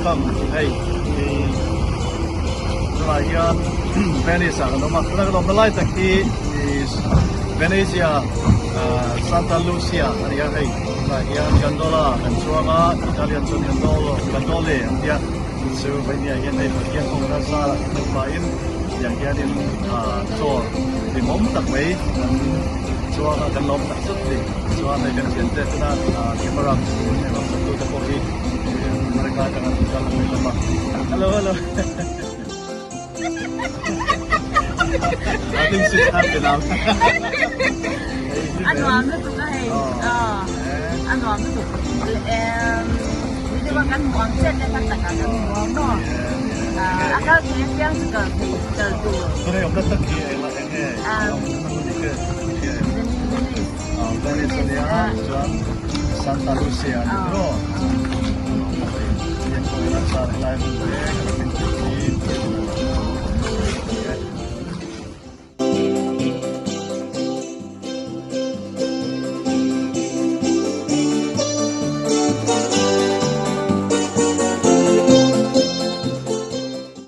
welcome. Hey, here Venice. Kalau Malay taki is Venezia, Santa Lucia. Here, hey, here gondola, Anchuanga, Italian Gondole, dia. So when you get a bagian pengrasa lain, yang dia di tour di tak way, Chuanga dan lom tak sedih. Chuanga kan gente kena kamera, memang satu terkopi. Mereka jangan jalan lemak. Halo. I think she's happy now. Anh Hoàng nó cũng hay. Anh Hoàng nó cũng jadi makan uang set ya katakan uang no. Akal yang juga tertu. Kena yang betul dia elak ini. Venezuela, Santa Lucia, itu. Yang kau lihat saat lain